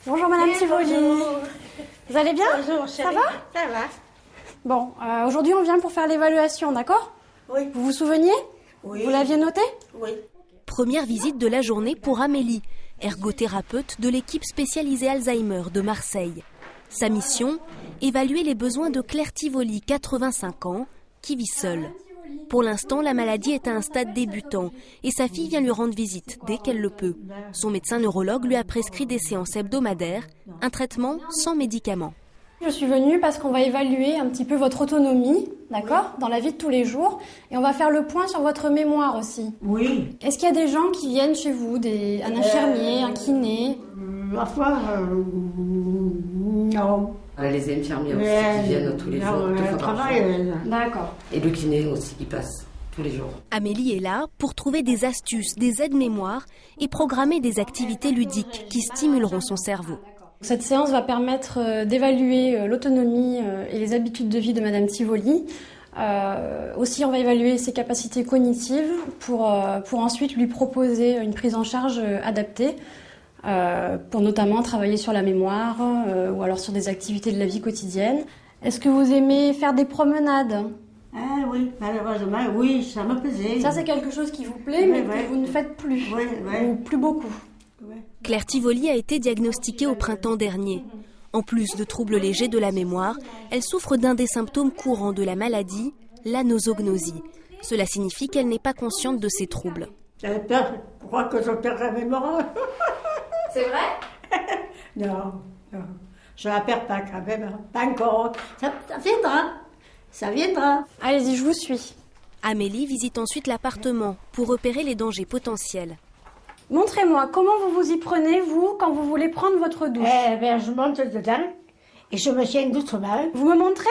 Bonjour Madame Tivoli. Bonjour. Vous allez bien? Bonjour, ça chérie. va? Ça va. Bon, aujourd'hui on vient pour faire l'évaluation, d'accord? Oui. Vous vous souveniez? Oui. Vous l'aviez noté? Oui. Première visite de la journée pour Amélie, ergothérapeute de l'équipe spécialisée Alzheimer de Marseille. Sa mission, évaluer les besoins de Claire Tivoli, 85 ans, qui vit seule. Pour l'instant, la maladie est à un stade débutant et sa fille vient lui rendre visite dès qu'elle le peut. Son médecin neurologue lui a prescrit des séances hebdomadaires, un traitement sans médicaments. Je suis venue parce qu'on va évaluer un petit peu votre autonomie, d'accord, dans la vie de tous les jours. Et on va faire le point sur votre mémoire aussi. Oui. Est-ce qu'il y a des gens qui viennent chez vous, un infirmier, un kiné? Ma foi, non. Les infirmiers aussi qui viennent tous les jours. deux fois par jour. D'accord. Et le kiné aussi qui passe tous les jours. Amélie est là pour trouver des astuces, des aides-mémoires et programmer des activités ludiques qui stimuleront son cerveau. Cette séance va permettre d'évaluer l'autonomie et les habitudes de vie de Madame Tivoli. Aussi, on va évaluer ses capacités cognitives pour ensuite lui proposer une prise en charge adaptée, pour notamment travailler sur la mémoire ou alors sur des activités de la vie quotidienne. Est-ce que vous aimez faire des promenades? Ah oui, malheureusement, oui, ça me plaisait. Ça, c'est quelque chose qui vous plaît, mais ouais. que vous ne faites plus, Ouais. ou plus beaucoup. Claire Tivoli a été diagnostiquée au printemps dernier. En plus de troubles légers de la mémoire, elle souffre d'un des symptômes courants de la maladie, la nosognosie. Cela signifie qu'elle n'est pas consciente de ses troubles. J'avais peur, je crois que je perdrais ma mémoire. C'est vrai? Non. Je la perds pas quand même, pas encore. Ça viendra, ça viendra. Allez-y, je vous suis. Amélie visite ensuite l'appartement pour repérer les dangers potentiels. Montrez-moi, comment vous vous y prenez, vous, quand vous voulez prendre votre douche? Je monte dedans et je me tiens doucement. Vous me montrez?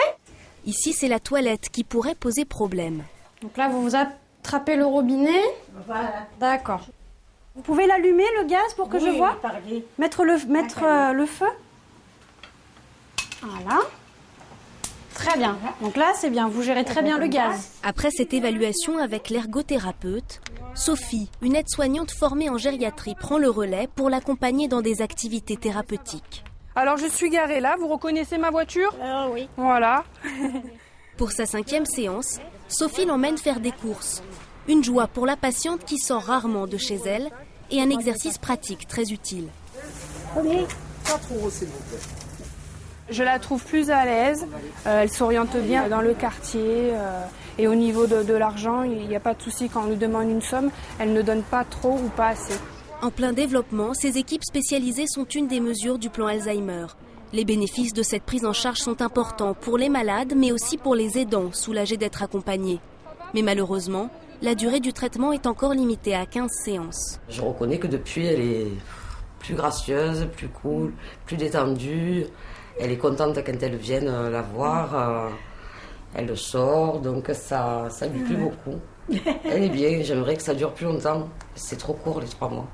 Ici, c'est la toilette qui pourrait poser problème. Donc là, vous attrapez le robinet. Voilà. D'accord. Vous pouvez l'allumer, le gaz, pour que je vois? Pardon. Mettre le feu. Voilà. Très bien. Donc là, c'est bien. Vous gérez très bien le gaz. Après cette évaluation avec l'ergothérapeute, Sophie, une aide-soignante formée en gériatrie, prend le relais pour l'accompagner dans des activités thérapeutiques. Alors je suis garée là, vous reconnaissez ma voiture? Oui. Voilà. Pour sa 5e séance, Sophie l'emmène faire des courses. Une joie pour la patiente qui sort rarement de chez elle et un exercice pratique très utile. Oui. Je la trouve plus à l'aise, elle s'oriente bien dans le quartier et au niveau de l'argent, il n'y a pas de souci quand on lui demande une somme, elle ne donne pas trop ou pas assez. En plein développement, ces équipes spécialisées sont une des mesures du plan Alzheimer. Les bénéfices de cette prise en charge sont importants pour les malades, mais aussi pour les aidants, soulagés d'être accompagnés. Mais malheureusement, la durée du traitement est encore limitée à 15 séances. Je reconnais que depuis, elle est plus gracieuse, plus cool, plus détendue. Elle est contente quand elles viennent la voir. Elle sort, donc ça lui plaît beaucoup. Elle est bien, j'aimerais que ça dure plus longtemps. C'est trop court les 3 mois.